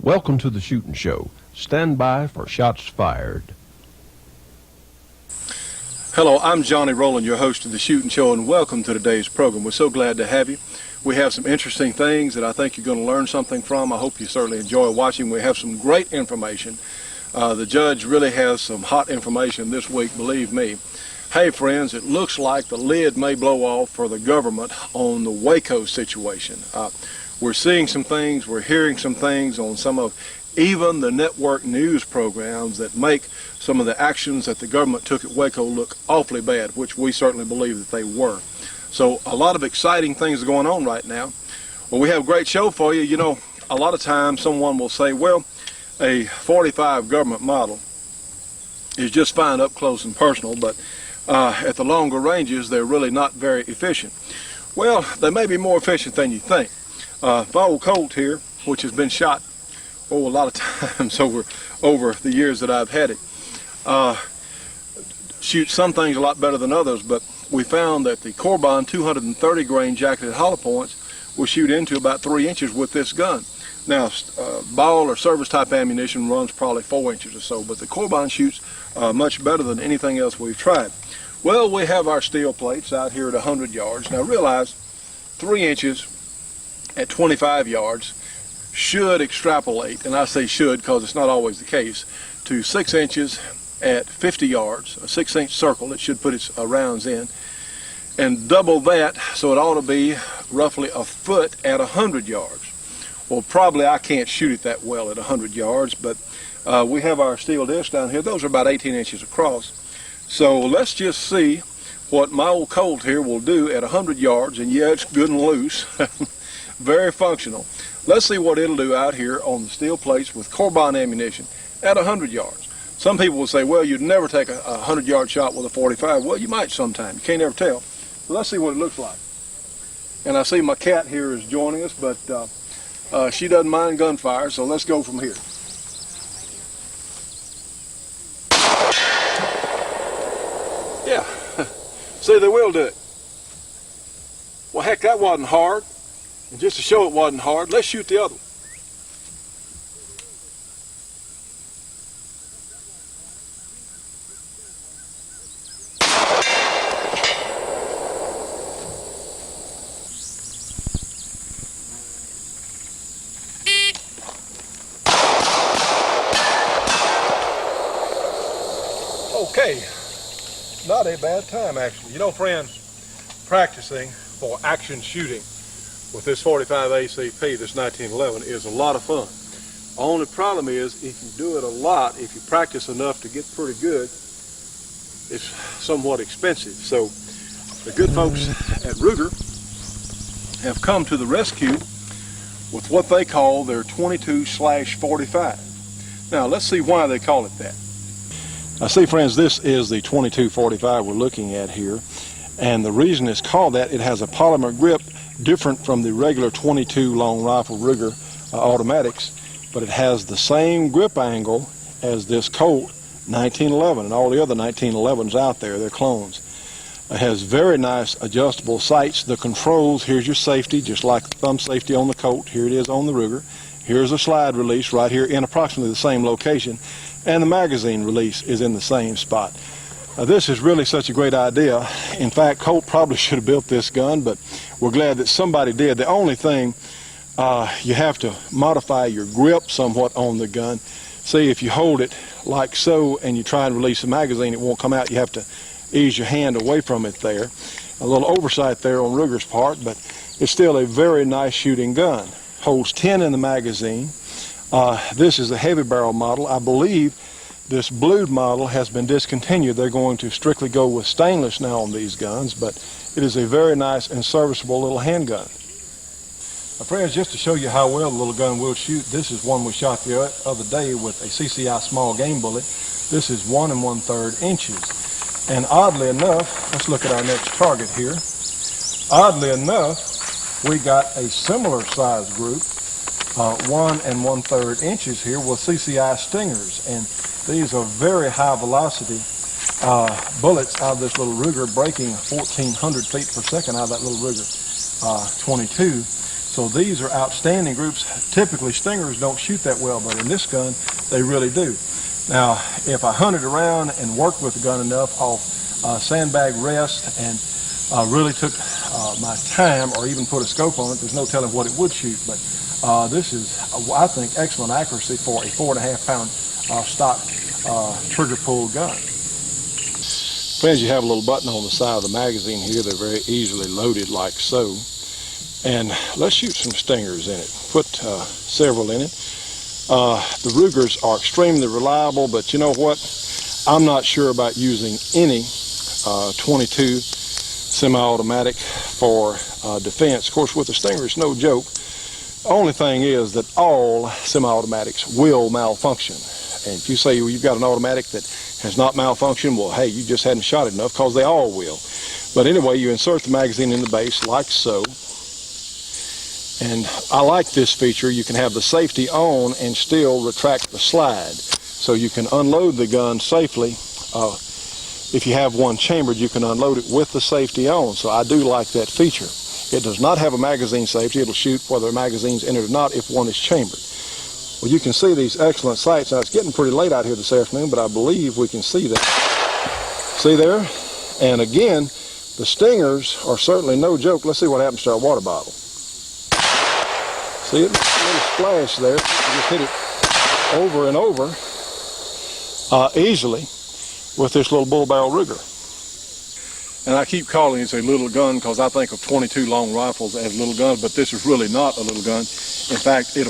Welcome to the Shootin' Show. Stand by for shots fired. Hello, I'm Johnny Rowland, your host of the Shootin' Show, and welcome to today's program. We're so glad to have you. We have some interesting things that I think you're going to learn something from. I hope you certainly enjoy watching. We have some great information. The judge really has some hot information this week, believe me. Hey friends, it looks like the lid may blow off for the government on the Waco situation. We're seeing some things, we're hearing some things on some of even the network news programs that make some of the actions that the government took at Waco look awfully bad, which we certainly believe that they were. So a lot of exciting things are going on right now. Well, we have a great show for you. You know, a lot of times someone will say, well, a .45 government model is just fine up close and personal, but at the longer ranges, they're really not very efficient. Well, they may be more efficient than you think. My old Colt here, which has been shot a lot of times over the years that I've had it, shoots some things a lot better than others, but we found that the Corbin 230 grain jacketed hollow points will shoot into about 3 inches with this gun. Now, ball or service type ammunition runs probably 4 inches or so, but the Corbin shoots much better than anything else we've tried. Well, we have our steel plates out here at 100 yards. Now realize 3 inches at 25 yards should extrapolate, and I say should because it's not always the case, to 6 inches at 50 yards, a 6-inch circle. It should put its rounds in, and double that, so it ought to be roughly a foot at 100 yards. Well, probably I can't shoot it that well at 100 yards, but we have our steel discs down here. Those are about 18 inches across. So let's just see what my old Colt here will do at 100 yards, and yeah, it's good and loose, very functional. Let's see what it'll do out here on the steel plates with Corbin ammunition at 100 yards. Some people will say, well, you'd never take a 100-yard shot with a .45. Well, you might sometime. You can't ever tell. So let's see what it looks like. And I see my cat here is joining us, but she doesn't mind gunfire, so let's go from here. Yeah, see, they will do it. Well, heck, that wasn't hard. And just to show it wasn't hard, let's shoot the other one. Okay, not a bad time actually. You know, friends, practicing for action shooting with this .45 ACP, this 1911, is a lot of fun. Only problem is, if you do it a lot, if you practice enough to get pretty good, it's somewhat expensive. So the good folks at Ruger have come to the rescue with what they call their 22/45. Now let's see why they call it that. Now see, friends, this is the 22/45 we're looking at here, and the reason it's called that, it has a polymer grip different from the regular 22 long rifle Ruger automatics, but it has the same grip angle as this Colt 1911 and all the other 1911s out there. They're clones. It has very nice adjustable sights. The controls, here's your safety, just like the thumb safety on the Colt. Here it is on the Ruger. Here's a slide release right here in approximately the same location, and the magazine release is in the same spot. This is really such a great idea. In fact, Colt probably should have built this gun, but we're glad that somebody did. The only thing, you have to modify your grip somewhat on the gun. See, if you hold it like so and you try and release the magazine, it won't come out. You have to ease your hand away from it there. A little oversight there on Ruger's part, but it's still a very nice shooting gun. Holds 10 in the magazine. This is a heavy barrel model. I believe this blued model has been discontinued. They're going to strictly go with stainless now on these guns, but it is a very nice and serviceable little handgun. Now, friends, just to show you how well the little gun will shoot, this is one we shot the other day with a CCI small game bullet. This is 1 1/3 inches. And oddly enough, let's look at our next target here. Oddly enough, we got a similar size group, 1 1/3 inches here with CCI Stingers. And these are very high velocity bullets out of this little Ruger, breaking 1,400 feet per second out of that little Ruger 22. So these are outstanding groups. Typically stingers don't shoot that well, but in this gun, they really do. Now, if I hunted around and worked with the gun enough off sandbag rest and really took my time or even put a scope on it, there's no telling what it would shoot. But this is, I think, excellent accuracy for a 4.5 pound stock trigger pull gun. Friends, you have a little button on the side of the magazine here. They're very easily loaded like so. And let's shoot some stingers in it. Put several in it. The Rugers are extremely reliable, but you know what? I'm not sure about using any 22 semi-automatic for defense. Of course, with the Stinger, it's no joke. The only thing is that all semi-automatics will malfunction. And if you say you've got an automatic that has not malfunctioned, well, hey, you just hadn't shot it enough, because they all will. But anyway, you insert the magazine in the base like so. And I like this feature. You can have the safety on and still retract the slide. So you can unload the gun safely. If you have one chambered, you can unload it with the safety on. So I do like that feature. It does not have a magazine safety. It'll shoot whether a magazine's in it or not if one is chambered. Well, you can see these excellent sights. Now, it's getting pretty late out here this afternoon, but I believe we can see that. See there? And again, the Stingers are certainly no joke. Let's see what happens to our water bottle. See it? A little splash there. You just hit it over and over easily with this little bull barrel Ruger. And I keep calling it a little gun because I think of 22 long rifles as little guns, but this is really not a little gun. In fact, it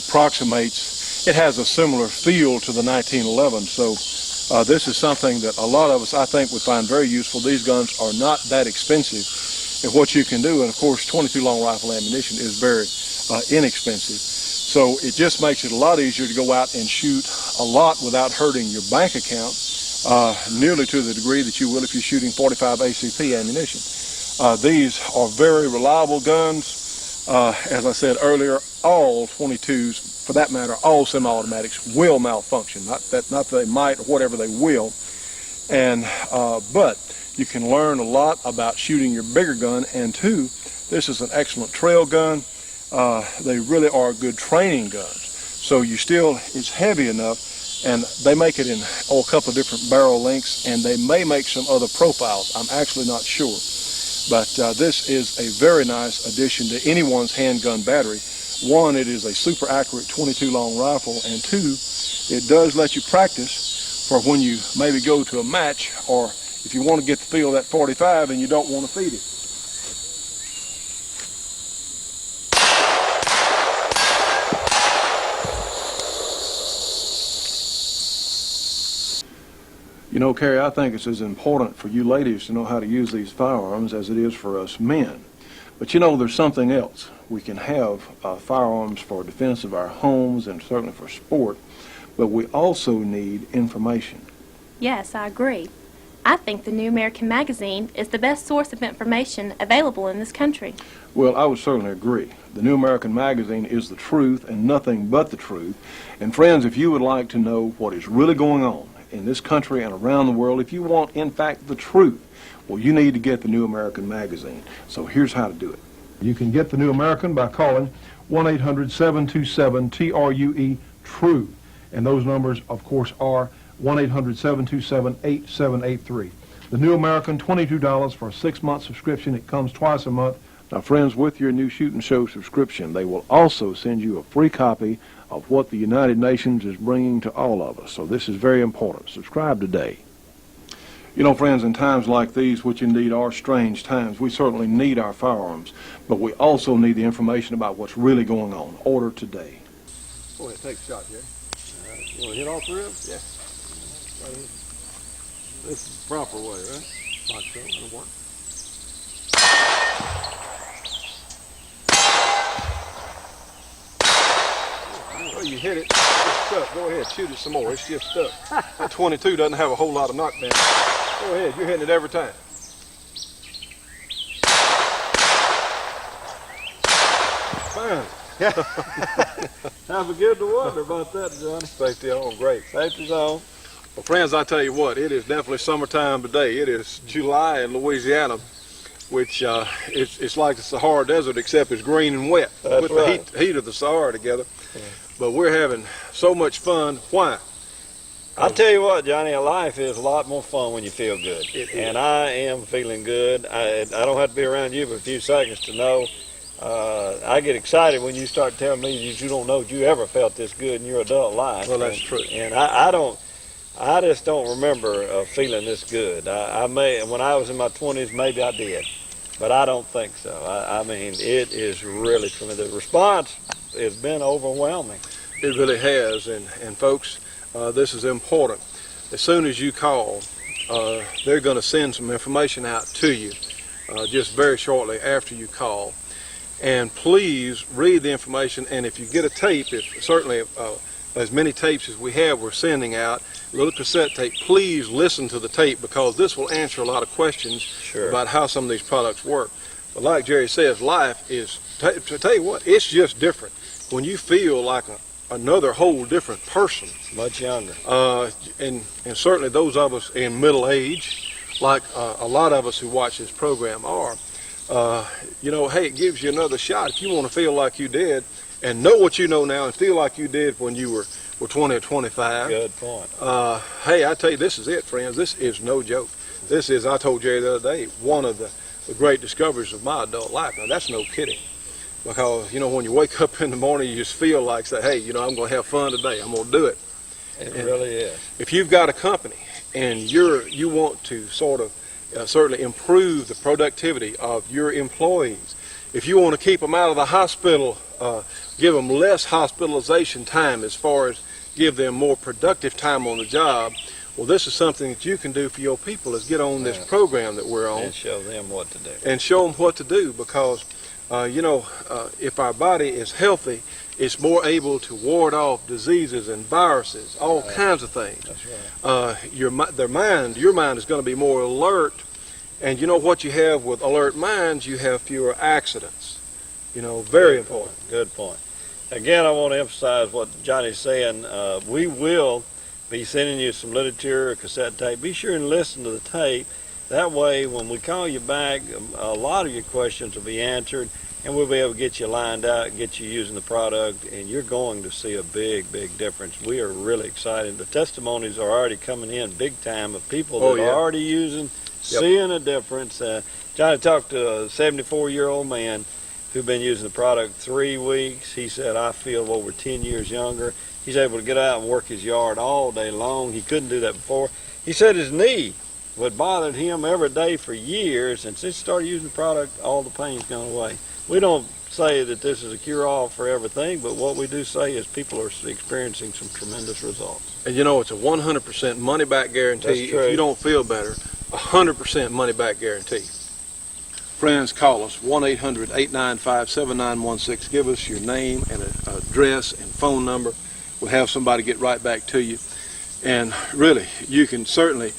has a similar feel to the 1911. So this is something that a lot of us, I think, would find very useful. These guns are not that expensive. And what you can do, and of course 22 long rifle ammunition is very inexpensive. So it just makes it a lot easier to go out and shoot a lot without hurting your bank account, nearly to the degree that you will if you're shooting 45 ACP ammunition. These are very reliable guns. As I said earlier, all 22s, for that matter, all semi-automatics will malfunction. Not that they might or whatever, they will. And but you can learn a lot about shooting your bigger gun. And two, this is an excellent trail gun. They really are good training guns. So it's heavy enough, and they make it in a couple of different barrel lengths, and they may make some other profiles. I'm actually not sure. But this is a very nice addition to anyone's handgun battery. One, it is a super accurate 22 long rifle, and two, it does let you practice for when you maybe go to a match, or if you want to get the feel of that 45 and you don't want to feed it. You know, Carrie, I think it's as important for you ladies to know how to use these firearms as it is for us men. But you know, there's something else. We can have firearms for defense of our homes and certainly for sport, but we also need information. Yes, I agree. I think the New American Magazine is the best source of information available in this country. Well, I would certainly agree. The New American Magazine is the truth and nothing but the truth. And friends, if you would like to know what is really going on in this country and around the world, if you want, in fact, the truth, well, you need to get the New American Magazine. So here's how to do it. You can get the New American by calling 1-800-727-TRUE-TRUE. And those numbers, of course, are 1-800-727-8783. The New American, $22 for a 6-month subscription. It comes twice a month. Now, friends, with your new Shootin' Show subscription, they will also send you a free copy of what the United Nations is bringing to all of us. So this is very important. Subscribe today. You know, friends, in times like these, which indeed are strange times, we certainly need our firearms, but we also need the information about what's really going on. Order today. Go ahead, take a shot, Jerry. You want to hit all three of them? Yeah. Right in. This is the proper way, right? Like so, that'll work. Well, you hit it, it's stuck. Go ahead, shoot it some more. It's just stuck. That 22 doesn't have a whole lot of knockdown. Go ahead, you're hitting it every time. Fine. Have a good to wonder about that, Johnny. Safety on, great. Safety's on. Well, friends, I tell you what, it is definitely summertime today. It is July in Louisiana, which it's like the Sahara Desert, except it's green and wet. That's with right. the heat of the Sahara together. But we're having so much fun. Why? I'll tell you what, Johnny, life is a lot more fun when you feel good. It And is. I am feeling good. I don't have to be around you for a few seconds to know. I get excited when you start telling me that you don't know that you ever felt this good in your adult life. Well, that's true. And I just don't remember feeling this good. I may, when I was in my 20s, maybe I did, but I don't think so. I mean, it is really tremendous. The response has been overwhelming. It really has, and folks, this is important. As soon as you call, they're going to send some information out to you just very shortly after you call. And please read the information, and if you get a tape, certainly as many tapes as we have we're sending out, a little cassette tape, please listen to the tape, because this will answer a lot of questions about how some of these products work. But like Jerry says, life is, to tell you what, it's just different. When you feel like another whole different person. Much younger. And certainly those of us in middle age, like a lot of us who watch this program are, you know, hey, it gives you another shot. If you want to feel like you did and know what you know now and feel like you did when you were 20 or 25. Good point. Hey, I tell you, this is it, friends. This is no joke. This is, I told Jerry the other day, one of the great discoveries of my adult life. Now, that's no kidding. Because, you know, when you wake up in the morning, you just feel like, say, hey, you know, I'm going to have fun today. I'm going to do it. It really is. If you've got a company and you want to sort of certainly improve the productivity of your employees, if you want to keep them out of the hospital, give them less hospitalization time as far as give them more productive time on the job, well, this is something that you can do for your people, is get on this program that we're on. And show them what to do. And show them what to do, because you know, if our body is healthy, it's more able to ward off diseases and viruses, all kinds of things. That's right. Your mind is going to be more alert, and you know what you have with alert minds, you have fewer accidents. You know, very important. Good point. Again, I want to emphasize what Johnny's saying. We will be sending you some literature or cassette tape. Be sure and listen to the tape. That way, when we call you back, a lot of your questions will be answered, and we'll be able to get you lined out, get you using the product, and you're going to see a big, big difference. We are really excited. The testimonies are already coming in big time of people that are already using, seeing a difference. Johnny talked to a 74-year-old man who'd been using the product 3 weeks. He said, I feel over 10 years younger. He's able to get out and work his yard all day long. He couldn't do that before. He said his knee what bothered him every day for years, and since he started using the product, all the pain's gone away. We don't say that this is a cure-all for everything, but what we do say is people are experiencing some tremendous results. And you know, it's a 100% money-back guarantee. That's true. If you don't feel better, 100% money-back guarantee. Friends, call us, 1-800-895-7916. Give us your name and address and phone number. We'll have somebody get right back to you. And really, you can certainly,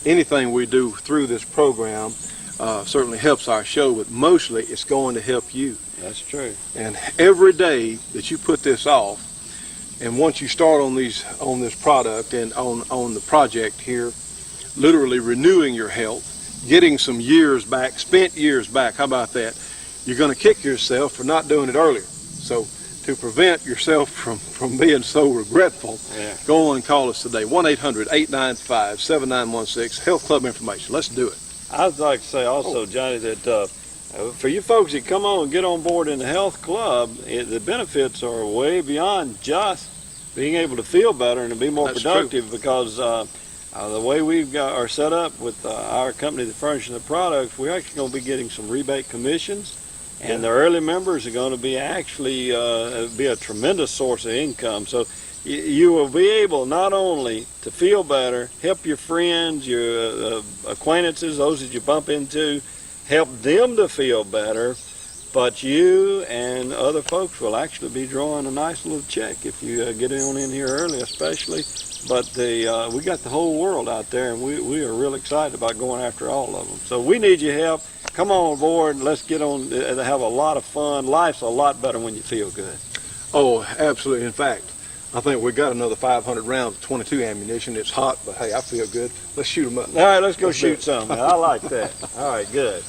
anything we do through this program certainly helps our show, but mostly it's going to help you. That's true. And every day that you put this off, and once you start on this product and on the project here, literally renewing your health, getting some years back, spent years back, how about that? You're going to kick yourself for not doing it earlier. So to prevent yourself from being so regretful, go on and call us today, 1-800-895-7916, Health Club information. Let's do it. I'd like to say also, Johnny, that for you folks that come on and get on board in the health club, the benefits are way beyond just being able to feel better and to be more productive, because the way we are set up with our company that furnishes the products, we're actually going to be getting some rebate commissions, and the early members are going to be actually be a tremendous source of income. So you will be able not only to feel better, help your friends, your acquaintances, those that you bump into, help them to feel better, but you and other folks will actually be drawing a nice little check if you get on in here early, especially. But we got the whole world out there, and we are really excited about going after all of them. So we need your help. Come on board. Let's get on and have a lot of fun. Life's a lot better when you feel good. Oh, absolutely. In fact, I think we got another 500 rounds of 22 ammunition. It's hot, but hey, I feel good. Let's shoot them up. All right, let's go shoot some. I like that. All right, good.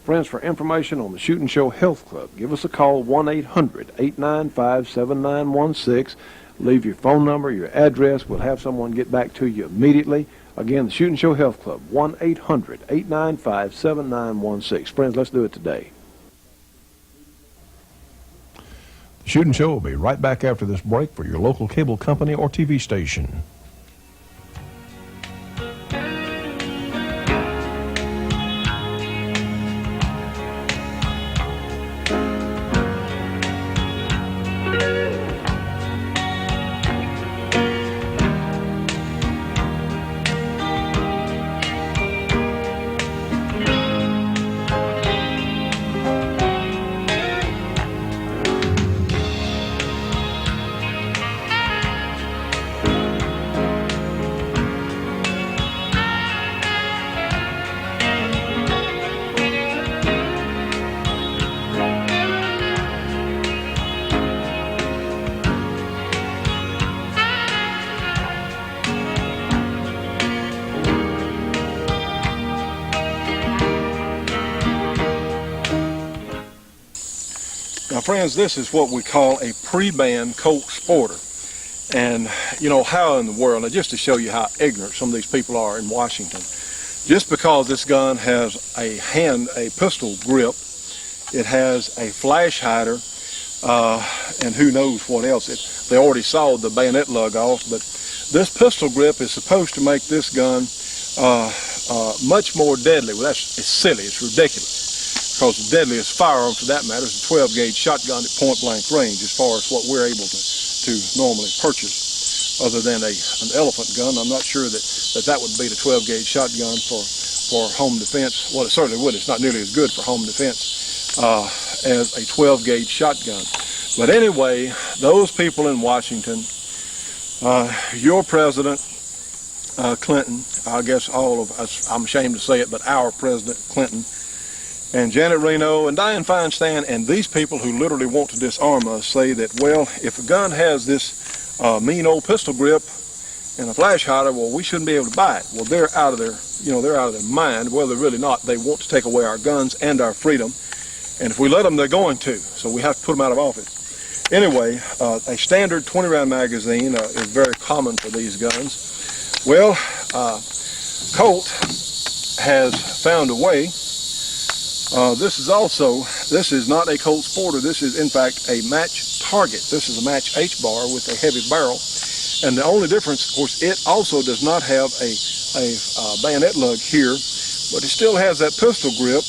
Friends, for information on the Shootin' Show Health Club, give us a call, 1-800-895-7916. Leave your phone number, your address. We'll have someone get back to you immediately. Again, the Shootin' Show Health Club, 1-800-895-7916. Friends, let's do it today. The Shootin' Show will be right back after this break for your local cable company or TV station. Now, friends, this is what we call a pre-band Colt Sporter. And, you know, how in the world, now just to show you how ignorant some of these people are in Washington, just because this gun has a pistol grip, it has a flash hider, and who knows what else. They already sawed the bayonet lug off, but this pistol grip is supposed to make this gun much more deadly. Well, it's silly, it's ridiculous. Because the deadliest firearm, for that matter, is a 12-gauge shotgun at point-blank range, as far as what we're able to normally purchase, other than an elephant gun. I'm not sure that would be the 12-gauge shotgun for home defense. Well, it certainly would. It's not nearly as good for home defense as a 12-gauge shotgun. But anyway, those people in Washington, your president, Clinton, I guess all of us, I'm ashamed to say it, but our President Clinton, and Janet Reno and Dianne Feinstein and these people who literally want to disarm us say that, well, if a gun has this mean old pistol grip and a flash hider, well, we shouldn't be able to buy it. Well, they're out of their mind. Well, they're really not. They want to take away our guns and our freedom. And if we let them, they're going to. So we have to put them out of office. Anyway, a standard 20-round magazine is very common for these guns. Well, Colt has found a way. This is not a Colt Sporter. This is, in fact, a match target. This is a match HBAR with a heavy barrel. And the only difference, of course, it also does not have a bayonet lug here, but it still has that pistol grip.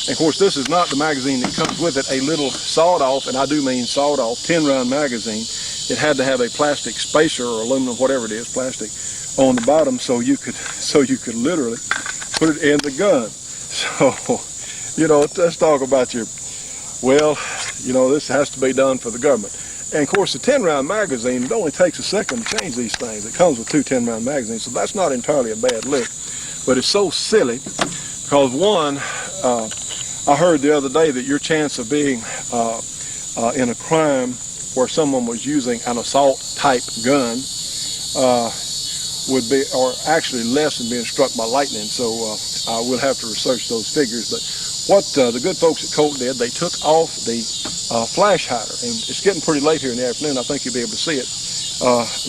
And, of course, this is not the magazine that comes with it, a little sawed-off, and I do mean sawed-off, 10-round magazine. It had to have a plastic spacer or aluminum, whatever it is, plastic, on the bottom so you could literally put it in the gun. So, you know, let's talk about this has to be done for the government. And of course, the 10-round magazine, it only takes a second to change these things. It comes with two 10-round magazines, so that's not entirely a bad lick. But it's so silly because, one, I heard the other day that your chance of being in a crime where someone was using an assault-type gun would be, or actually less than being struck by lightning. So I will have to research those figures. But what the good folks at Colt did, they took off the flash hider, and it's getting pretty late here in the afternoon. I think you'll be able to see it,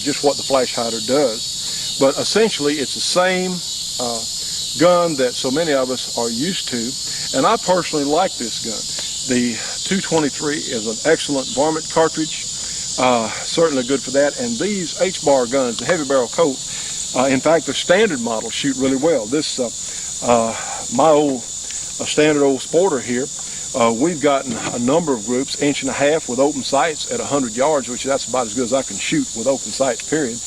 just what the flash hider does. But essentially, it's the same gun that so many of us are used to, and I personally like this gun. The 223 is an excellent varmint cartridge, certainly good for that. And these HBAR guns, the heavy barrel Colt, in fact, the standard models shoot really well. This, my old standard old Sporter here, we've gotten a number of groups, 1.5 inch with open sights at 100 yards, which that's about as good as I can shoot with open sights, period.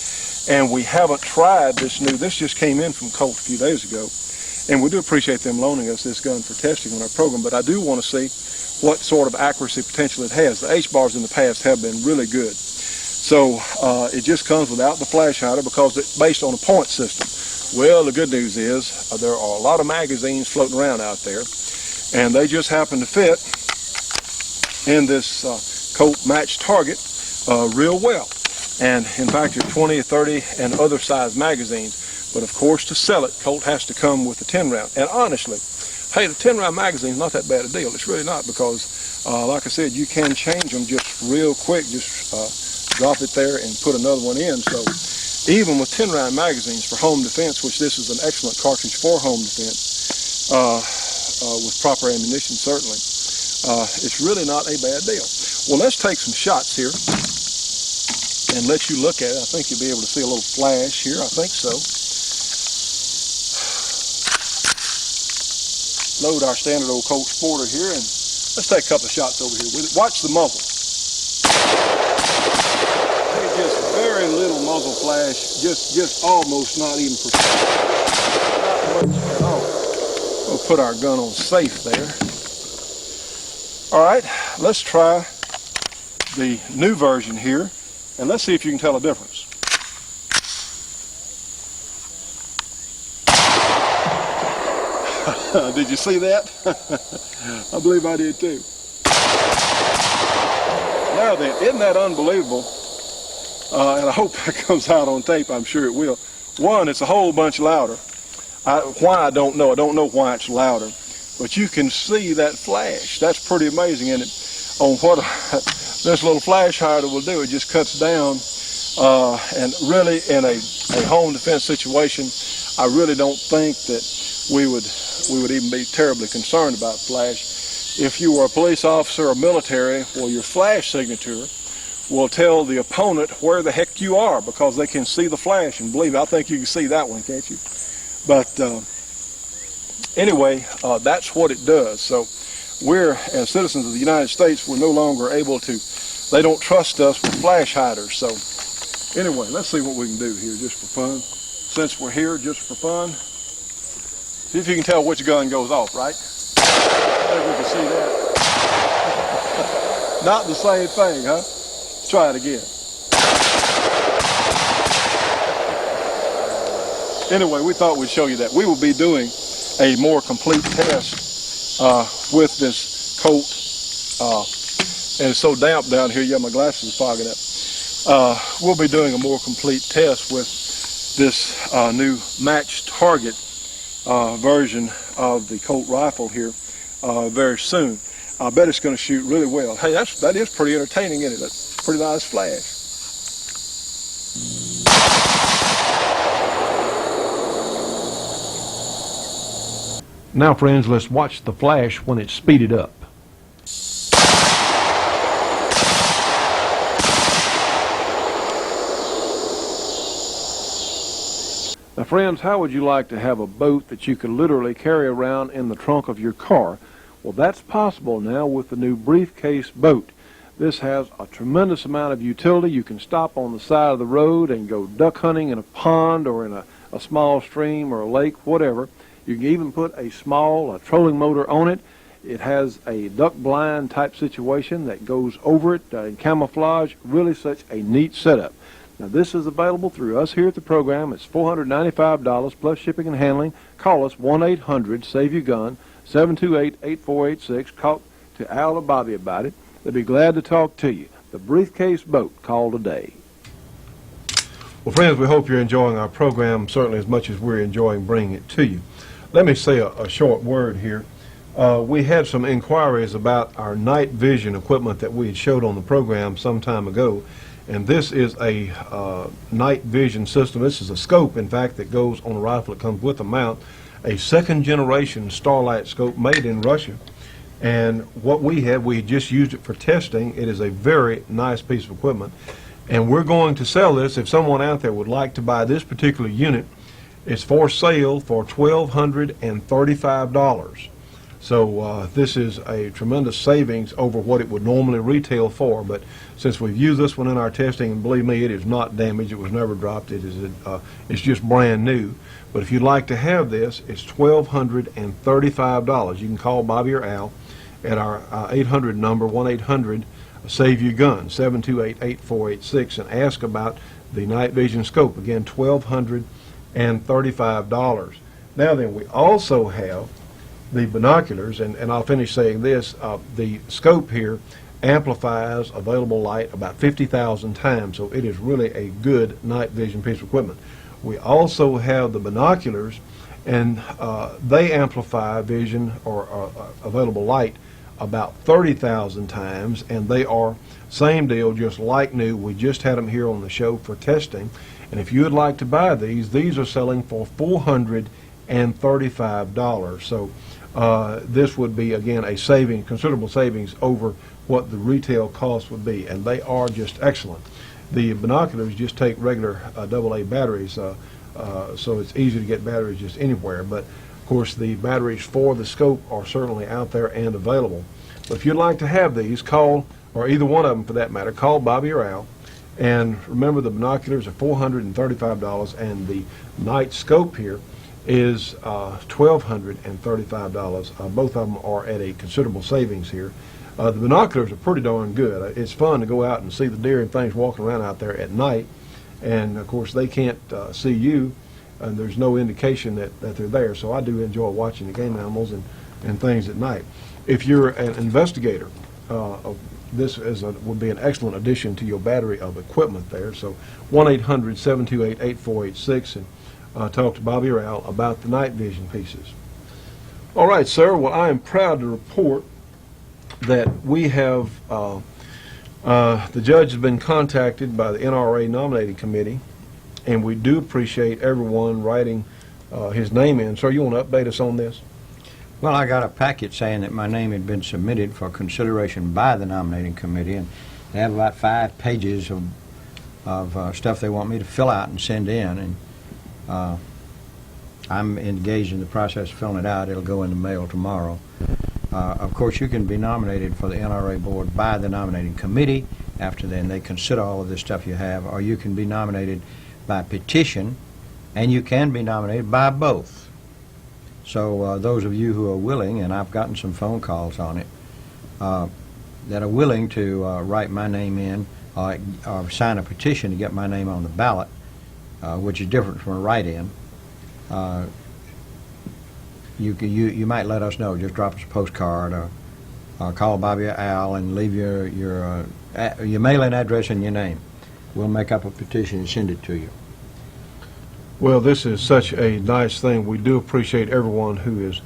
And we haven't tried this just came in from Colt a few days ago. And we do appreciate them loaning us this gun for testing on our program, but I do want to see what sort of accuracy potential it has. The HBARs in the past have been really good. So it just comes without the flash hider because it's based on a point system. Well, the good news is there are a lot of magazines floating around out there, and they just happen to fit in this Colt match target real well. And in fact, there are 20, 30, and other size magazines. But of course, to sell it, Colt has to come with a 10 round. And honestly, Hey, the 10-round magazine is not that bad a deal. It's really not, because, like I said, you can change them just real quick. Just drop it there and put another one in. So even with 10-round magazines for home defense, which this is an excellent cartridge for home defense, with proper ammunition, certainly, it's really not a bad deal. Well, let's take some shots here and let you look at it. I think you'll be able to see a little flash here. I think so. Load our standard old Colt Sporter here, and let's take a couple of shots over here with it. Watch the muzzle. Hey, just very little muzzle flash, just almost not even not much at all. We'll put our gun on safe there. All right, let's try the new version here, and let's see if you can tell a difference. Did you see that? I believe I did too. Now then, isn't that unbelievable? And I hope that comes out on tape. I'm sure it will. One, it's a whole bunch louder. Why, I don't know. I don't know why it's louder. But you can see that flash. That's pretty amazing, isn't it? On what this little flash hider will do, it just cuts down. And really, in a home defense situation, I really don't think that we would even be terribly concerned about flash. If you were a police officer or military, well, your flash signature will tell the opponent where the heck you are, because they can see the flash. And believe me, I think you can see that one, can't you? But anyway, that's what it does. So we're, as citizens of the United States, we're no longer able to, they don't trust us with flash hiders. So anyway, let's see what we can do here just for fun. Since we're here just for fun, see if you can tell which gun goes off, right? Maybe we can see that. Not the same thing, huh? Let's try it again. Anyway, we thought we'd show you that. We will be doing a more complete test with this Colt. And it's so damp down here, yeah, my glasses are fogging up. We'll be doing a more complete test with this new match target version of the Colt rifle here very soon. I bet it's going to shoot really well. Hey, that is pretty entertaining, isn't it? That's a pretty nice flash. Now, friends, let's watch the flash when it's speeded up. Now, friends, how would you like to have a boat that you could literally carry around in the trunk of your car? Well, that's possible now with the new briefcase boat. This has a tremendous amount of utility. You can stop on the side of the road and go duck hunting in a pond or in a small stream or a lake, whatever. You can even put a small trolling motor on it. It has a duck blind type situation that goes over it in camouflage. Really such a neat setup. Now, this is available through us here at the program. It's $495 plus shipping and handling. Call us 1-800-SAVE-YOUR-GUN, 728-8486. Talk to Al or Bobby about it. They'll be glad to talk to you. The briefcase boat. Call today. Well, friends, we hope you're enjoying our program certainly as much as we're enjoying bringing it to you. Let me say a short word here. We had some inquiries about our night vision equipment that we had showed on the program some time ago. And this is a night vision system. This is a scope, in fact, that goes on a rifle. It comes with a mount, a second-generation Starlight scope made in Russia. And what we had just used it for testing. It is a very nice piece of equipment. And we're going to sell this. If someone out there would like to buy this particular unit, it's for sale for $1,235. So this is a tremendous savings over what it would normally retail for. But since we've used this one in our testing, and believe me, it is not damaged. It was never dropped. It's just brand new. But if you'd like to have this, it's $1,235. You can call Bobby or Al at our 800 number, 1-800-SAVE-YOUR-GUN, 728-8486, and ask about the night vision scope. Again, $1,235. Now then, we also have the binoculars, and I'll finish saying this, the scope here amplifies available light about 50,000 times, so it is really a good night vision piece of equipment. We also have the binoculars, and they amplify vision or available light about 30,000 times, and they are same deal, just like new. We just had them here on the show for testing, and if you would like to buy these are selling for $435. So this would be, again, a considerable savings over what the retail cost would be, and they are just excellent. The binoculars just take regular AA batteries, so it's easy to get batteries just anywhere, but of course the batteries for the scope are certainly out there and available. But if you'd like to have these, call, or either one of them for that matter, call Bobby or Al. And remember, the binoculars are $435, and the night scope here is $1,235. Both of them are at a considerable savings here. The binoculars are pretty darn good. It's fun to go out and see the deer and things walking around out there at night, and of course they can't see you, and there's no indication that they're there. So I do enjoy watching the game animals and things at night. If you're an investigator, this would be an excellent addition to your battery of equipment there. So 1-800-728-8486, and talk to Bobby or Al about the night vision pieces. All right, sir. Well, I am proud to report that we have, the judge has been contacted by the NRA nominating committee, and we do appreciate everyone writing his name in. Sir, you want to update us on this? Well, I got a packet saying that my name had been submitted for consideration by the nominating committee, and they have about 5 pages of stuff they want me to fill out and send in, and I'm engaged in the process of filling it out. It'll go in the mail tomorrow. Of course, you can be nominated for the NRA board by the nominating committee. After then, they consider all of this stuff you have, or you can be nominated by petition, and you can be nominated by both. So those of you who are willing, and I've gotten some phone calls on it, that are willing to write my name in or sign a petition to get my name on the ballot, which is different from a write-in, you might let us know. Just drop us a postcard or call Bobby or Al and leave your mailing address and your name. We'll make up a petition and send it to you. Well, this is such a nice thing. We do appreciate everyone who has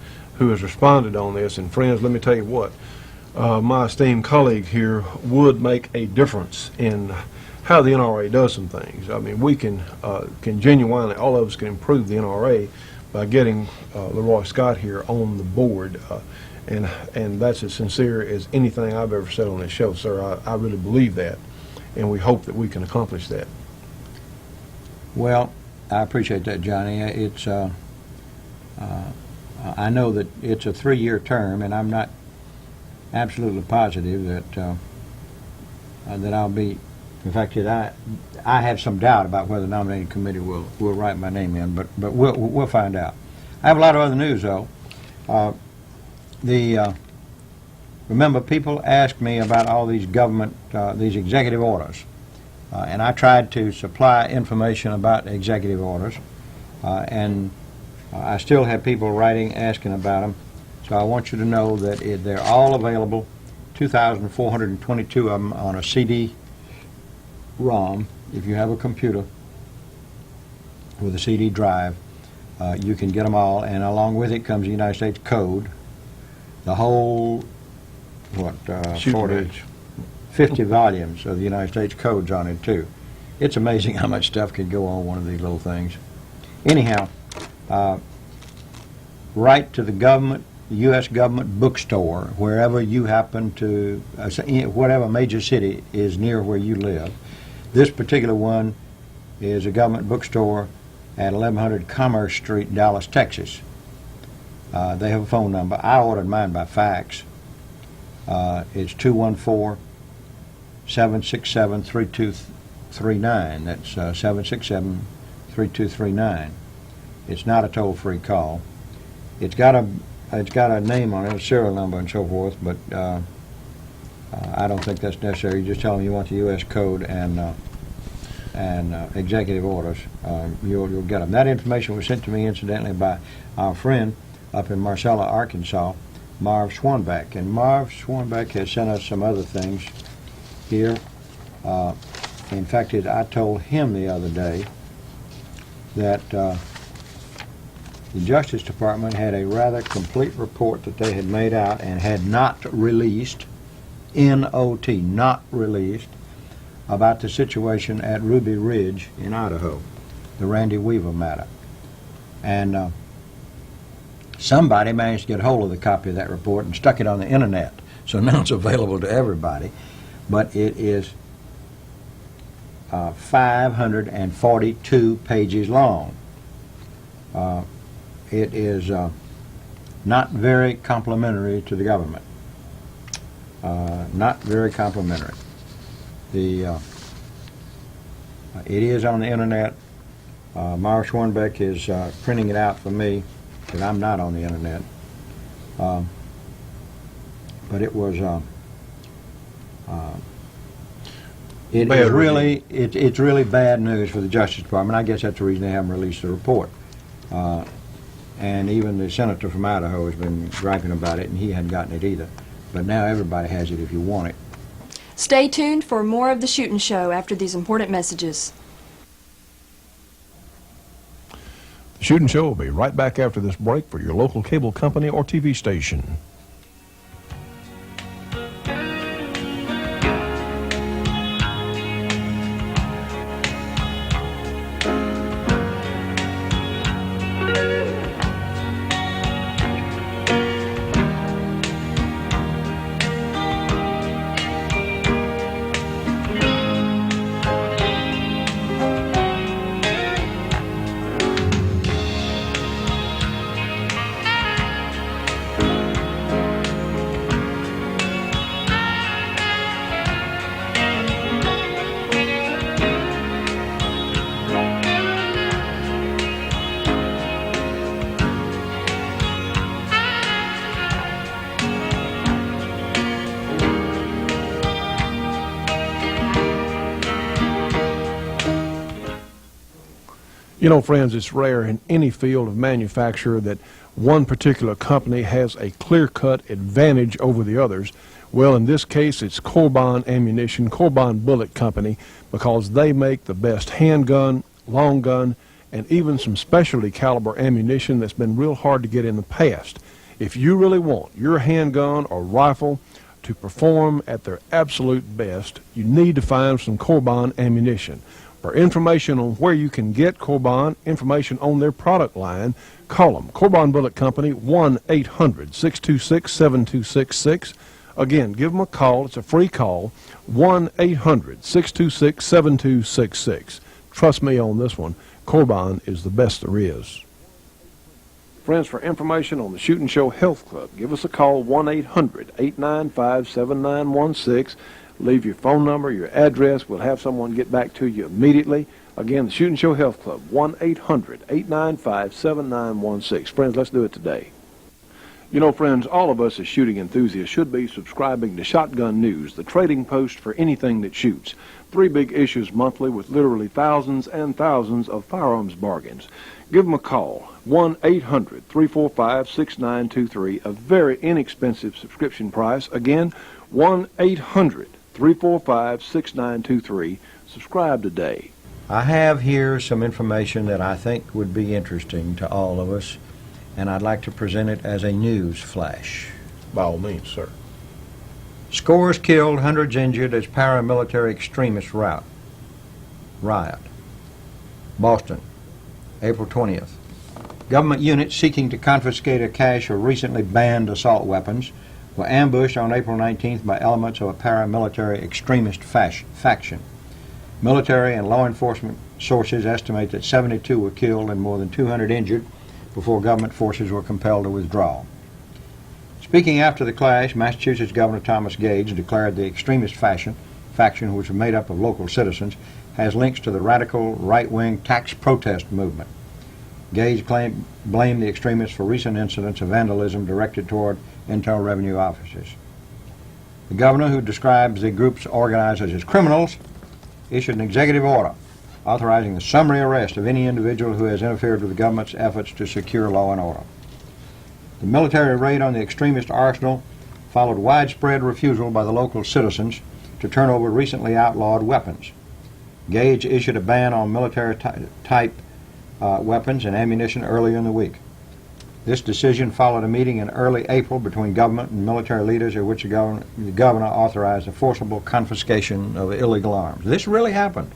responded on this. And friends, let me tell you what, my esteemed colleague here would make a difference in how the NRA does some things. I mean, we can genuinely, all of us can improve the NRA by getting Leroy Scott here on the board. And that's as sincere as anything I've ever said on this show, sir. I really believe that, and we hope that we can accomplish that. Well, I appreciate that, Johnny. It's I know that it's a 3-year term, and I'm not absolutely positive that that I'll be. In fact, I have some doubt about whether the nominating committee will write my name in, but we'll find out. I have a lot of other news, though. Remember, people ask me about all these government, these executive orders. And I tried to supply information about executive orders, and I still have people writing asking about them. So I want you to know that they're all available, 2,422 of them on a CD-ROM. If you have a computer with a CD drive, you can get them all, and along with it comes the United States Code, the whole, 50 volumes of the United States Codes on it, too. It's amazing how much stuff can go on one of these little things. Anyhow, write to the government, the U.S. government bookstore, wherever you happen to, whatever major city is near where you live. This particular one is a government bookstore at 1100 Commerce Street, Dallas, Texas. They have a phone number. I ordered mine by fax. It's 214-767-3239. That's 767-3239. It's not a toll-free call. It's got a name on it, a serial number and so forth, but I don't think that's necessary. You just tell them you want the U.S. Code and executive orders. You'll get them. That information was sent to me, incidentally, by our friend up in Marcella, Arkansas, Marv Swanbeck. And Marv Swanbeck has sent us some other things here. In fact, I told him the other day that The Justice Department had a rather complete report that they had made out and had not released, N-O-T, not released, about the situation at Ruby Ridge in Idaho, the Randy Weaver matter. And somebody managed to get hold of the copy of that report and stuck it on the internet, so now it's available to everybody. But it is 542 pages long. It is not very complimentary to the government. Not very complimentary. It is on the internet. Mara Schwarnbeck is printing it out for me, because I'm not on the internet. But it was it's really bad news for the Justice Department. I guess that's the reason they haven't released the report. And even the senator from Idaho has been griping about it, and he hadn't gotten it either. But now everybody has it if you want it. Stay tuned for more of the Shootin' Show after these important messages. The Shootin' Show will be right back after this break for your local cable company or TV station. You know, friends, it's rare in any field of manufacture that one particular company has a clear-cut advantage over the others. Well, in this case, it's Corbin Ammunition, Corbin Bullet Company, because they make the best handgun, long gun, and even some specialty caliber ammunition that's been real hard to get in the past. If you really want your handgun or rifle to perform at their absolute best, you need to find some Corbin ammunition. For information on where you can get Corbin, information on their product line, call them. Corbin Bullet Company, 1-800-626-7266. Again, give them a call. It's a free call, 1-800-626-7266. Trust me on this one. Corbin is the best there is. Friends, for information on the Shootin' Show Health Club, give us a call, 1-800-895-7916. Leave your phone number, your address. We'll have someone get back to you immediately. Again, the Shootin' Show Health Club, 1-800-895-7916. Friends, let's do it today. You know, friends, all of us as shooting enthusiasts should be subscribing to Shotgun News, the trading post for anything that shoots. 3 big issues monthly with literally thousands and thousands of firearms bargains. Give them a call, 1-800-345-6923, a very inexpensive subscription price. Again, 1-800-345-6923. Subscribe today. I have here some information that I think would be interesting to all of us, and I'd like to present it as a news flash. By all means, sir. Scores killed, hundreds injured as paramilitary extremists riot. Boston, April 20th. Government units seeking to confiscate a cache of recently banned assault weapons were ambushed on April 19th by elements of a paramilitary extremist faction. Military and law enforcement sources estimate that 72 were killed and more than 200 injured before government forces were compelled to withdraw. Speaking after the clash, Massachusetts Governor Thomas Gage declared the extremist faction, which was made up of local citizens, has links to the radical right-wing tax protest movement. Gage blamed the extremists for recent incidents of vandalism directed toward Internal Revenue offices. The governor, who describes the groups organizers as criminals, issued an executive order authorizing the summary arrest of any individual who has interfered with the government's efforts to secure law and order. The military raid on the extremist arsenal followed widespread refusal by the local citizens to turn over recently outlawed weapons. Gage issued a ban on military type weapons and ammunition earlier in the week. This decision followed a meeting in early April between government and military leaders at which the governor authorized the forcible confiscation of illegal arms. This really happened.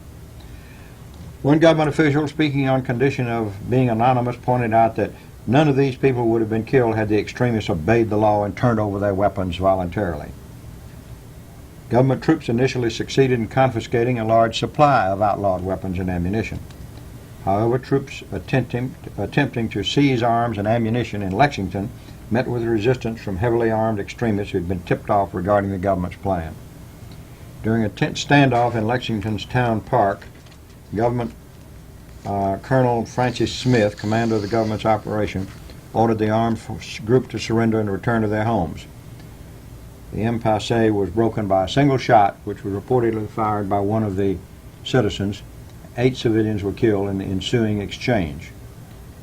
One government official, speaking on condition of being anonymous, pointed out that none of these people would have been killed had the extremists obeyed the law and turned over their weapons voluntarily. Government troops initially succeeded in confiscating a large supply of outlawed weapons and ammunition. However, troops attempting to seize arms and ammunition in Lexington met with resistance from heavily armed extremists who had been tipped off regarding the government's plan. During a tense standoff in Lexington's town park, Government Colonel Francis Smith, commander of the government's operation, ordered the armed group to surrender and return to their homes. The impasse was broken by a single shot, which was reportedly fired by one of the citizens. 8 civilians were killed in the ensuing exchange.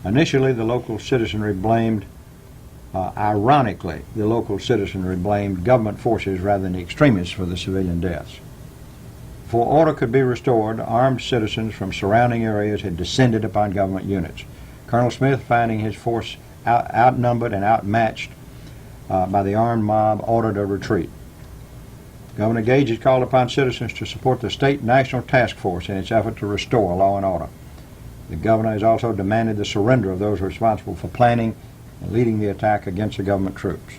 Initially, the local citizenry blamed, ironically, the local citizenry blamed government forces rather than the extremists for the civilian deaths. Before order could be restored, armed citizens from surrounding areas had descended upon government units. Colonel Smith, finding his force outnumbered and outmatched by the armed mob, ordered a retreat. Governor Gage has called upon citizens to support the state national task force in its effort to restore law and order. The governor has also demanded the surrender of those responsible for planning and leading the attack against the government troops.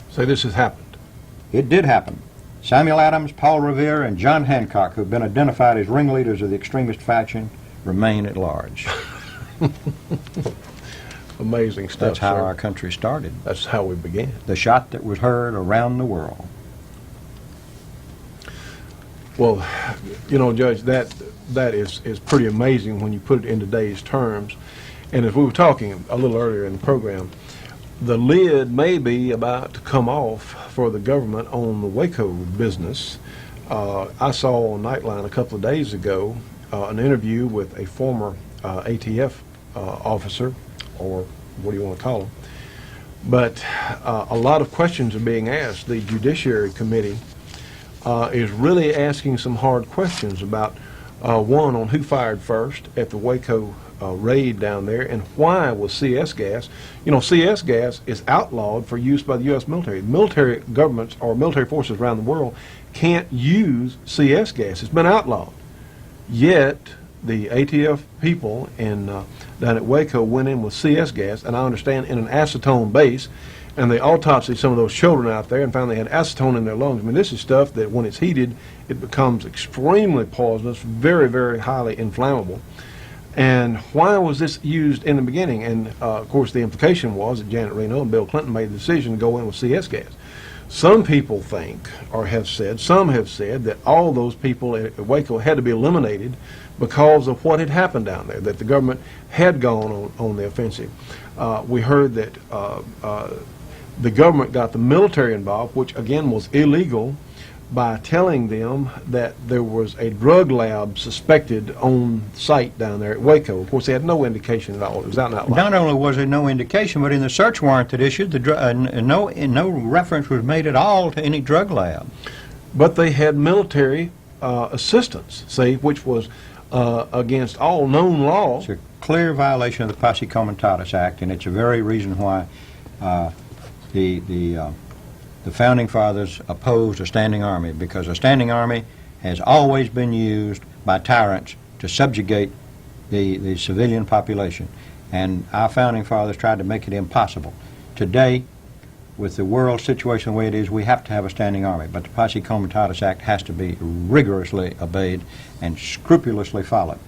So this has happened. It did happen. Samuel Adams, Paul Revere, and John Hancock, who have been identified as ringleaders of the extremist faction, remain at large. Amazing stuff. That's how sir. our country started. That's how we began. The shot that was heard around the world. Well, you know, Judge, that is pretty amazing when you put it in today's terms. And as we were talking a little earlier in the program, the lid may be about to come off for the government on the Waco business. I saw on Nightline a couple of days ago an interview with a former ATF officer, or what do you want to call him. But a lot of questions are being asked. The Judiciary Committee is really asking some hard questions about, one, on who fired first at the Waco raid down there, and why was CS gas. You know, CS gas is outlawed for use by the U.S. military. Military governments or military forces around the world can't use CS gas. It's been outlawed. Yet, the ATF people down at Waco went in with CS gas, and I understand in an acetone base, and they autopsied some of those children out there and found they had acetone in their lungs. I mean, this is stuff that when it's heated, it becomes extremely poisonous, very, very highly inflammable. And why was this used in the beginning? And, of course, the implication was that Janet Reno and Bill Clinton made the decision to go in with CS gas. Some people think, or have said, some have said, that all those people at Waco had to be eliminated because of what had happened down there, that the government had gone on the offensive. We heard that the government got the military involved, which, again, was illegal, by telling them that there was a drug lab suspected on site down there at Waco. Of course, they had no indication at all. It was out and out. Not only was there no indication, but in the search warrant that issued, no reference was made at all to any drug lab. But they had military assistance, see, which was against all known law. It's a clear violation of the Posse Comitatus Act, and it's a very reason why the Founding Fathers opposed a standing army, because a standing army has always been used by tyrants to subjugate the civilian population. And our Founding Fathers tried to make it impossible. Today, with the world situation the way it is, we have to have a standing army. But the Posse Comitatus Act has to be rigorously obeyed and scrupulously followed.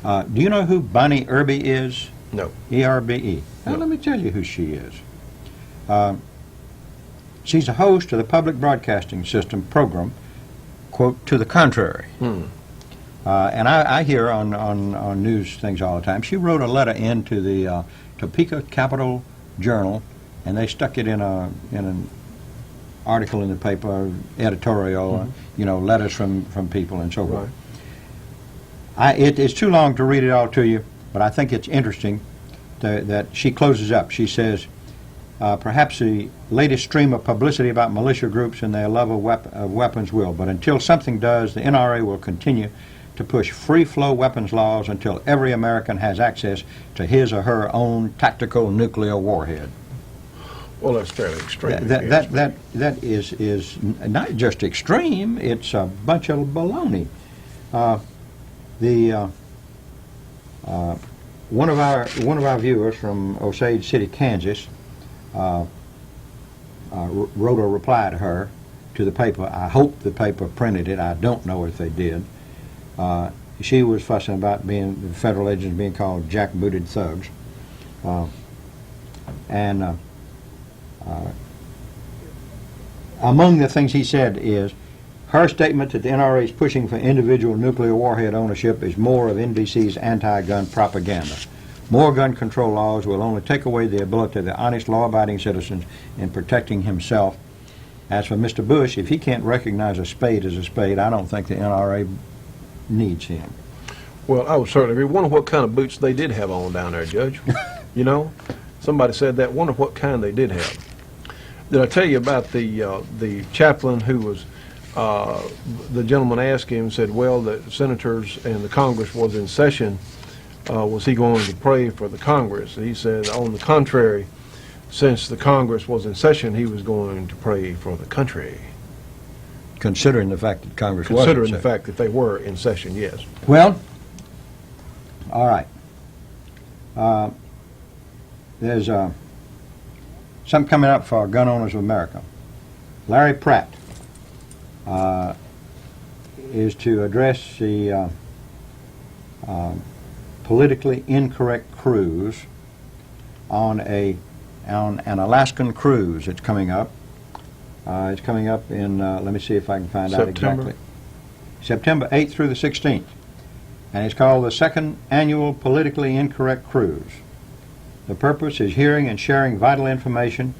Do you know who Bonnie Irby is? No. E-R-B-E. Well, let me tell you who she is. She's a host of the Public Broadcasting System program, quote, To the Contrary. And I hear on news things all the time. She wrote a letter into the Topeka Capital Journal, and they stuck it in an article in the paper, editorial, you know, letters from people and so forth. Right. It's too long to read it all to you, but I think it's interesting that she closes up. She says, perhaps the latest stream of publicity about militia groups and their love of weapons will, but until something does, the NRA will continue to to push free-flow weapons laws until every American has access to his or her own tactical nuclear warhead. Well, that's fairly extreme. That is not just extreme, it's a bunch of baloney. One of our viewers from Osage City, Kansas, wrote a reply to her, to the paper. I hope the paper printed it. I don't know if they did. She was fussing about the federal agents being called jackbooted thugs. Among the things he said is, her statement that the NRA is pushing for individual nuclear warhead ownership is more of NBC's anti-gun propaganda. More gun control laws will only take away the ability of the honest, law-abiding citizens in protecting himself. As for Mr. Bush, if he can't recognize a spade as a spade, I don't think the NRA needs him. Well, I would certainly agree. Wonder what kind of boots they did have on down there, Judge. You know, somebody said that. Wonder what kind they did have. Did I tell you about the chaplain who was, the gentleman asked him, said, well, the senators and the Congress was in session. Was he going to pray for the Congress? He said, on the contrary, since the Congress was in session, he was going to pray for the country. Considering the fact that Congress was in Considering session. the fact that they were in session, yes. Well, all right. There's something coming up for Gun Owners of America. Larry Pratt is to address the politically incorrect cruise on an Alaskan cruise. It's coming up. It's coming up in, let me see if I can find out exactly. September 8th through the 16th. And it's called the Second Annual Politically Incorrect Cruise. The purpose is hearing and sharing vital information,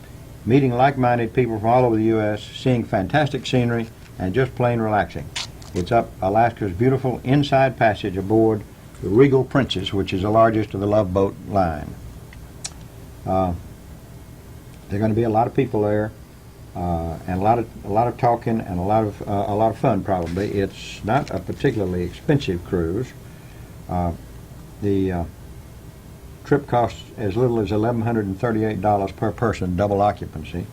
meeting like-minded people from all over the U.S., seeing fantastic scenery, and just plain relaxing. It's up Alaska's beautiful inside passage aboard the Regal Princess, which is the largest of the Love Boat line. There are going to be a lot of people there, and a lot of talking and a lot of fun. Probably it's not a particularly expensive cruise. The trip costs as little as $1,138 per person, double occupancy,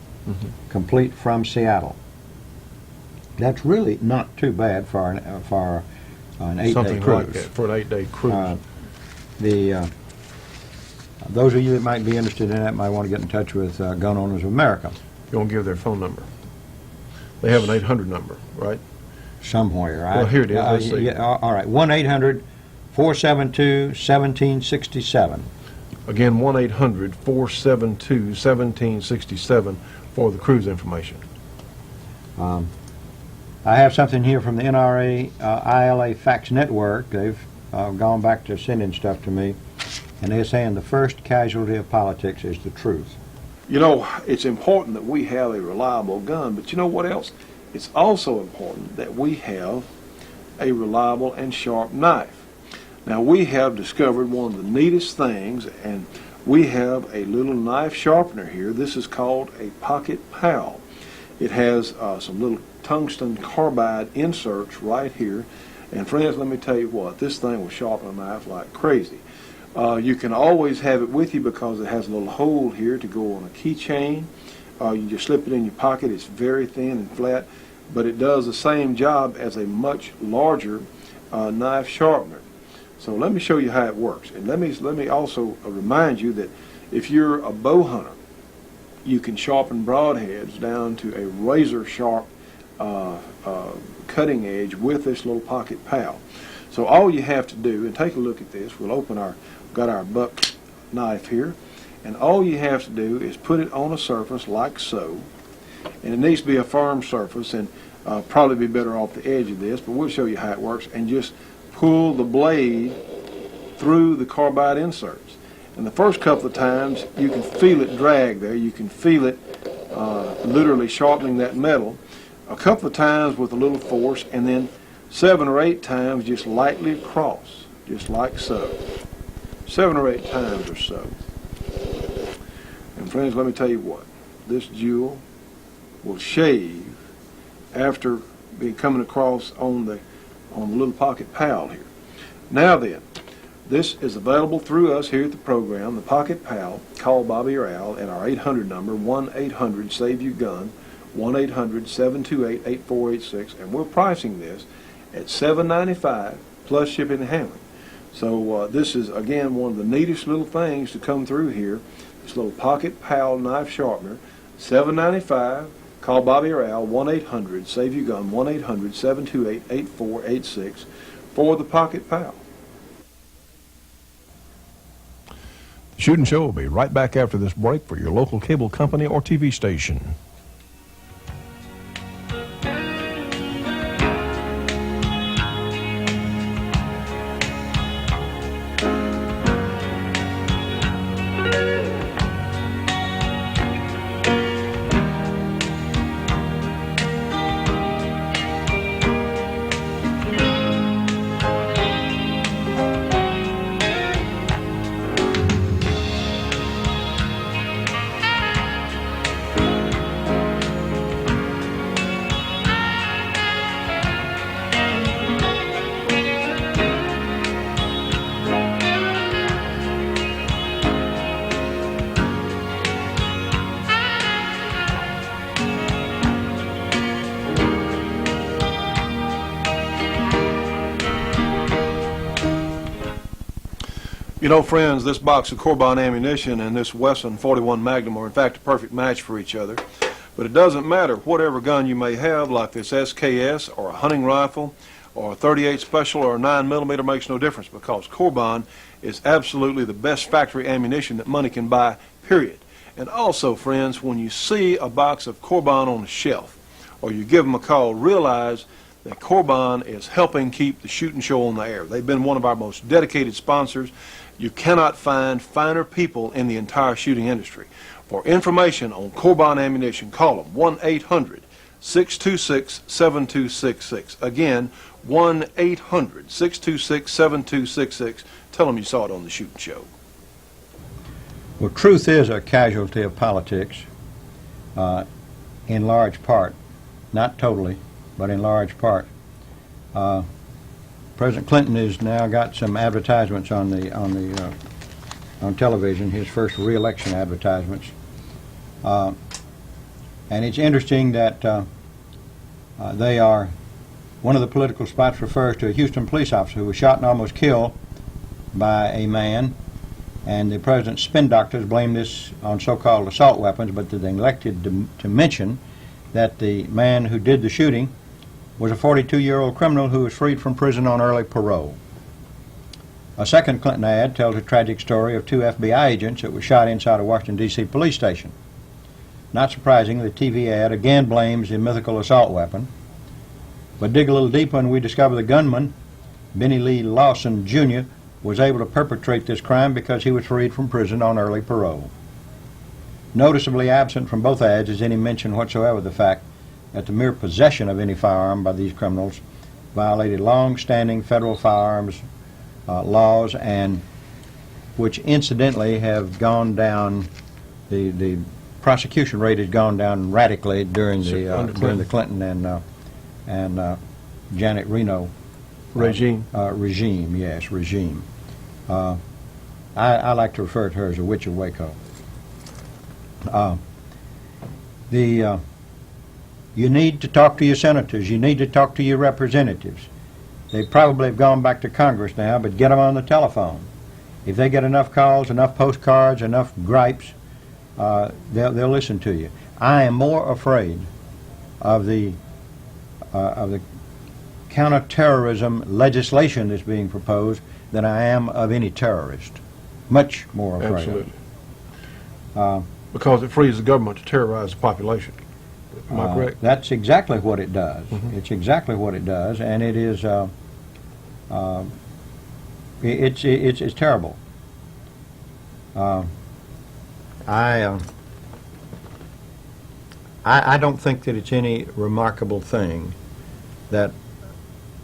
complete from Seattle. That's really not too bad for an 8-day Something cruise. like that for an 8-day cruise. Those of you that might be interested in that might want to get in touch with Gun Owners of America. You want to give their phone number? They have an 800 number, right? Somewhere. Well, here it is. Let's see. Yeah, all right. 1-800-472-1767. Again, 1-800-472-1767 for the cruise information. I have something here from the NRA ILA Fax Network. They've gone back to sending stuff to me, and they're saying the first casualty of politics is the truth. You know, it's important that we have a reliable gun, but you know what else? It's also important that we have a reliable and sharp knife. Now, we have discovered one of the neatest things, and we have a little knife sharpener here. This is called a Pocket Pal. It has some little tungsten carbide inserts right here. And friends, let me tell you what, this thing will sharpen a knife like crazy. You can always have it with you because it has a little hole here to go on a keychain. You just slip it in your pocket. It's very thin and flat, but it does the same job as a much larger knife sharpener. So let me show you how it works. And let me also remind you that if you're a bow hunter, you can sharpen broadheads down to a razor sharp cutting edge with this little Pocket Pal. So all you have to do, and take a look at this, we'll open got our buck knife here, and all you have to do is put it on a surface like so, and it needs to be a firm surface, and probably be better off the edge of this, but we'll show you how it works, and just pull the blade through the carbide inserts. And the first couple of times you can feel it drag there, you can feel it literally sharpening that metal. A couple of times with a little force, and then 7 or 8 times just lightly across, just like so. 7 or 8 times or so. And friends, let me tell you what, this jewel will shave after coming across on the on the little Pocket Pal here. Now then, this is available through us here at the program, the Pocket Pal. Call Bobby or Al at our 800 number, 1-800-SAVE-YOU-GUN, 1-800-728-8486, and we're pricing this at $7.95 plus shipping and handling. So this is, again, one of the neatest little things to come through here. This little Pocket Pal knife sharpener, $7.95. Call Bobby or Al, 1-800-SAVE-YOU-GUN, 1-800-728-8486 for the Pocket Pal. The Shootin' Show will be right back after this break for your local cable company or TV station. You know, friends, this box of Corbin ammunition and this Wesson 41 Magnum are in fact a perfect match for each other. But it doesn't matter whatever gun you may have, like this SKS or a hunting rifle or a 38 Special or a 9mm, makes no difference, because Corbin is absolutely the best factory ammunition that money can buy, period. And also, friends, when you see a box of Corbin on the shelf or you give them a call, realize that Corbin is helping keep the Shootin' Show on the air. They've been one of our most dedicated sponsors. You cannot find finer people in the entire shooting industry. For information on Corbin ammunition, call them 1-800-626-7266. Again, 1-800-626-7266. Tell them you saw it on the Shootin' Show. Well, truth is a casualty of politics, in large part, not totally, but in large part. President Clinton has now got some advertisements on television, his first re-election advertisements, and it's interesting that they are. One of the political spots refers to a Houston police officer who was shot and almost killed by a man, and the president's spin doctors blame this on so-called assault weapons, but they neglected to mention that the man who did the shooting was a 42-year-old criminal who was freed from prison on early parole. A second Clinton ad tells a tragic story of two FBI agents that were shot inside a Washington, D.C. police station. Not surprising, the TV ad again blames the mythical assault weapon, but dig a little deeper and we discover the gunman, Benny Lee Lawson, Jr., was able to perpetrate this crime because he was freed from prison on early parole. Noticeably absent from both ads is any mention whatsoever of the fact that the mere possession of any firearm by these criminals violated long-standing federal firearms laws, and which incidentally have gone down. The prosecution rate has gone down radically during the Clinton and Janet Reno regime. Regime. I like to refer to her as a witch of Waco. You need to talk to your senators. You need to talk to your representatives. They probably have gone back to Congress now, but get them on the telephone. If they get enough calls, enough postcards, enough gripes, they'll listen to you. I am more afraid of the counterterrorism legislation that's being proposed than I am of any terrorist. Much more afraid. Absolutely. Of it. Because it frees the government to terrorize the population. Am I correct? That's exactly what it does. Mm-hmm. It's exactly what it does, and it is. It's terrible. I don't think that it's any remarkable thing that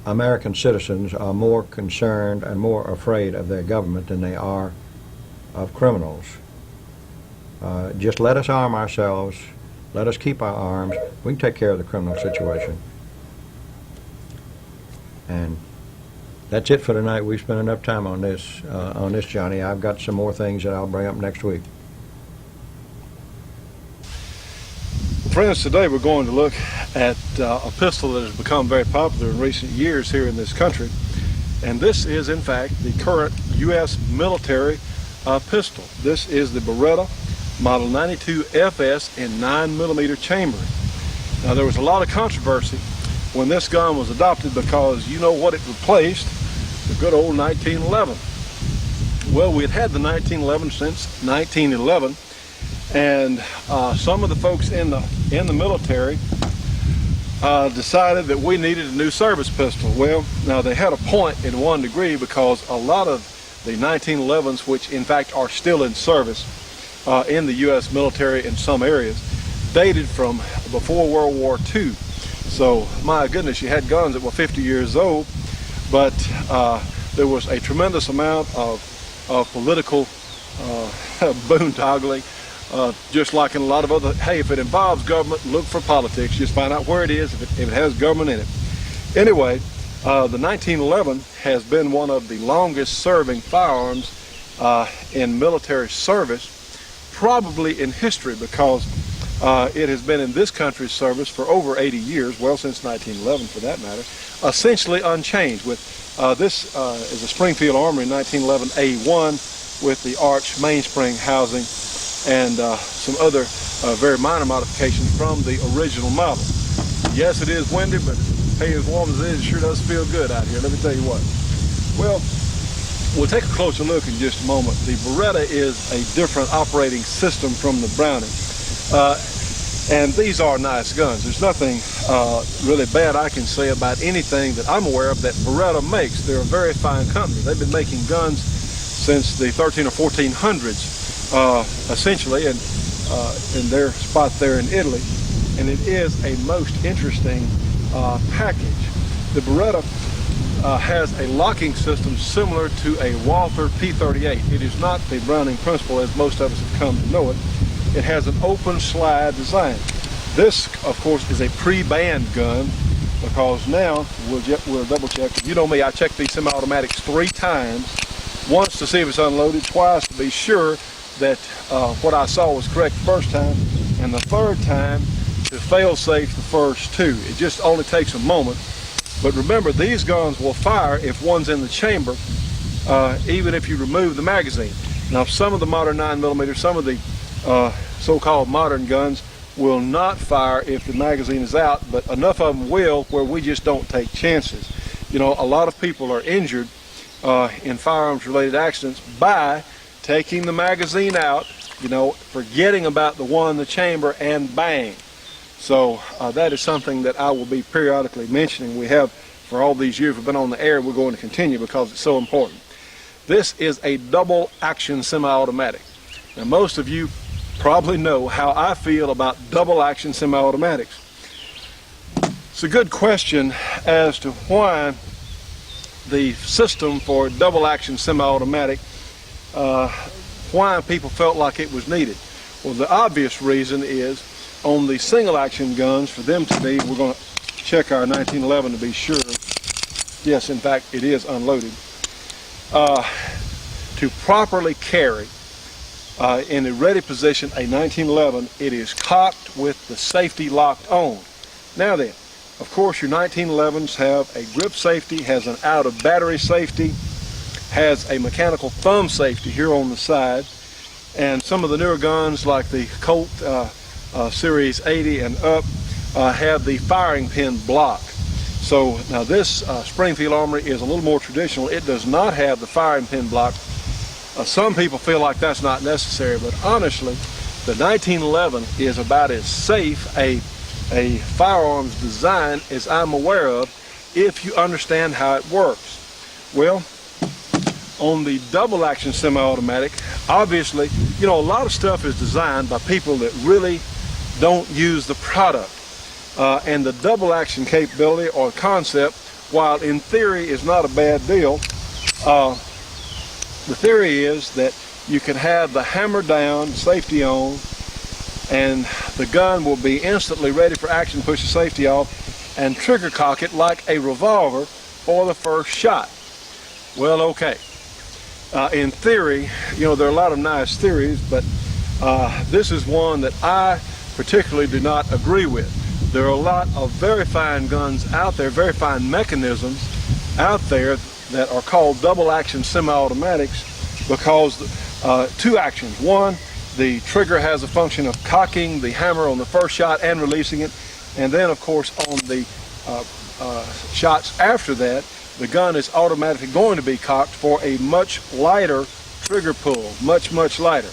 American citizens are more concerned and more afraid of their government than they are of criminals. Just let us arm ourselves. Let us keep our arms. We can take care of the criminal situation. And that's it for tonight. We've spent enough time on this, Johnny. I've got some more things that I'll bring up next week. Friends, today we're going to look at a pistol that has become very popular in recent years here in this country. And this is, in fact, the current U.S. military pistol. This is the Beretta Model 92 FS in 9mm chambering. Now, there was a lot of controversy when this gun was adopted because you know what it replaced? The good old 1911. Well, we had the 1911 since 1911, and some of the folks in the military decided that we needed a new service pistol. Well, now they had a point in one degree because a lot of the 1911s, which in fact are still in service in the U.S. military in some areas, dated from before World War II. So, my goodness, you had guns that were 50 years old, but there was a tremendous amount of political boondoggling, just like in a lot of other, hey, if it involves government, look for politics, just find out where it is if it has government in it. Anyway, the 1911 has been one of the longest serving firearms in military service, probably in history, because it has been in this country's service for over 80 years, well, since 1911 for that matter, essentially unchanged. With this is a Springfield Armory 1911 A1 with the arch mainspring housing and some other very minor modifications from the original model. Yes, it is windy, but hey, as warm as it is, it sure does feel good out here, let me tell you what. Well, we'll take a closer look in just a moment. The Beretta is a different operating system from the Browning. And these are nice guns. There's nothing really bad I can say about anything that I'm aware of that Beretta makes. They're a very fine company. They've been making guns since the 13 or 1400s, essentially, and in their spot there in Italy. And it is a most interesting package. The Beretta has a locking system similar to a Walther P38. It is not the Browning principle as most of us have come to know it. It has an open slide design. This, of course, is a pre-banned gun because now we'll double check. You know me, I check these semi-automatics 3 times. Once to see if it's unloaded, twice to be sure that what I saw was correct the first time, and the 3rd time to fail-safe the first 2. It just only takes a moment. But remember, these guns will fire if one's in the chamber, even if you remove the magazine. Now, some of the modern 9mm, some of the so-called modern guns will not fire if the magazine is out, but enough of them will where we just don't take chances. You know, a lot of people are injured in firearms-related accidents by taking the magazine out, you know, forgetting about the one in the chamber, and bang. So that is something that I will be periodically mentioning. We have, for all these years we've been on the air, we're going to continue because it's so important. This is a double action semi-automatic. Now, most of you probably know how I feel about double action semi-automatics. It's a good question as to why the system for double action semi-automatic, why people felt like it was needed. Well, the obvious reason is on the single action guns, for them to be, we're going to check our 1911 to be sure. Yes, in fact, it is unloaded. To properly carry in a ready position a 1911, it is cocked with the safety locked on. Now then, of course, your 1911s have a grip safety, has an out of battery safety, has a mechanical thumb safety here on the side, and some of the newer guns like the Colt Series 80 and up have the firing pin block. So now this Springfield Armory is a little more traditional. It does not have the firing pin block. Some people feel like that's not necessary, but honestly, the 1911 is about as safe a firearms design as I'm aware of if you understand how it works. Well, on the double action semi-automatic, obviously, you know, a lot of stuff is designed by people that really don't use the product. And the double action capability or concept, while in theory is not a bad deal, the theory is that you can have the hammer down, safety on, and the gun will be instantly ready for action, push the safety off, and trigger cock it like a revolver or the first shot? Well, okay. In theory, there are a lot of nice theories, but this is one that I particularly do not agree with. There are a lot of very fine guns out there, very fine mechanisms out there that are called double action semi-automatics because two actions. One, the trigger has a function of cocking the hammer on the first shot and releasing it, and then of course on the shots after that, the gun is automatically going to be cocked for a much lighter trigger pull, much lighter.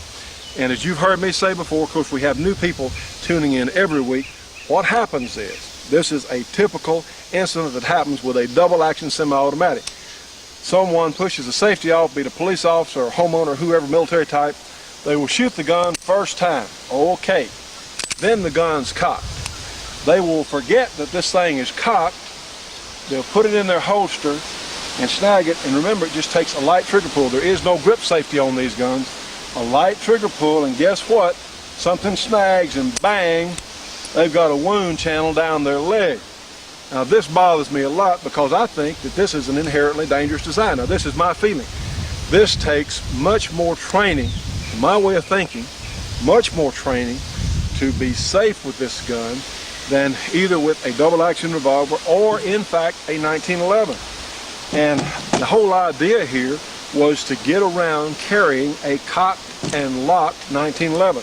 And as you've heard me say before, of course we have new people tuning in every week, what happens is, this is a typical incident that happens with a double action semi-automatic. Someone pushes the safety off, be it a police officer or homeowner, whoever, military type, they will shoot the gun first time, okay. Then the gun's cocked. They will forget that this thing is cocked. They'll put it in their holster and snag it, and remember, it just takes a light trigger pull. There is no grip safety on these guns. A light trigger pull, and guess what? Something snags, and bang, they've got a wound channel down their leg. Now, this bothers me a lot because I think that this is an inherently dangerous design. Now, this is my feeling. This takes much more training, in my way of thinking, much more training to be safe with this gun than either with a double action revolver or in fact a 1911. And the whole idea here was to get around carrying a cocked and locked 1911.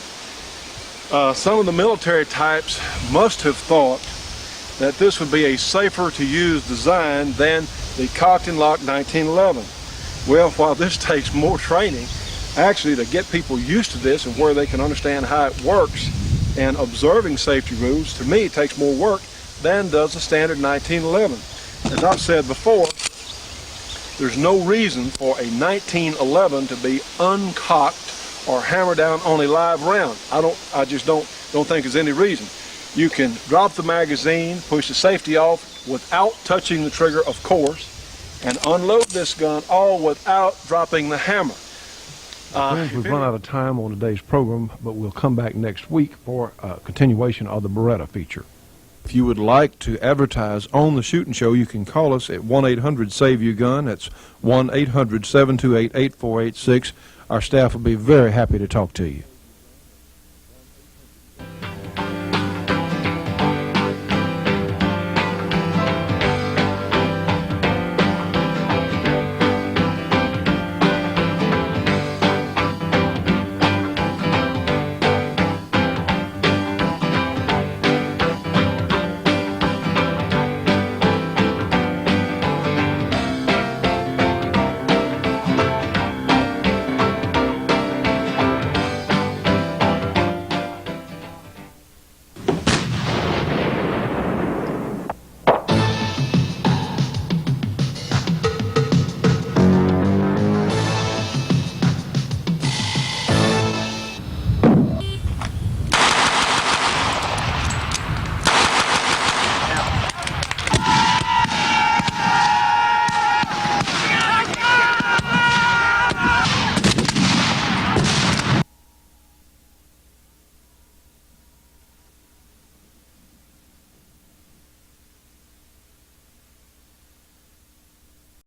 Some of the military types must have thought that this would be a safer to use design than the cocked and locked 1911. Well, while this takes more training, actually to get people used to this and where they can understand how it works and observing safety rules, to me it takes more work than does the standard 1911. As I've said before, there's no reason for a 1911 to be uncocked or hammer down on a live round. I just don't think there's any reason. You can drop the magazine, push the safety off without touching the trigger, of course, and unload this gun all without dropping the hammer. Friends, we've run out of time on today's program, but we'll come back next week for a continuation of the Beretta feature. If you would like to advertise on the Shootin' Show, you can call us at 1-800-SAVE-YOU-GUN. That's 1-800-728-8486. Our staff will be very happy to talk to you.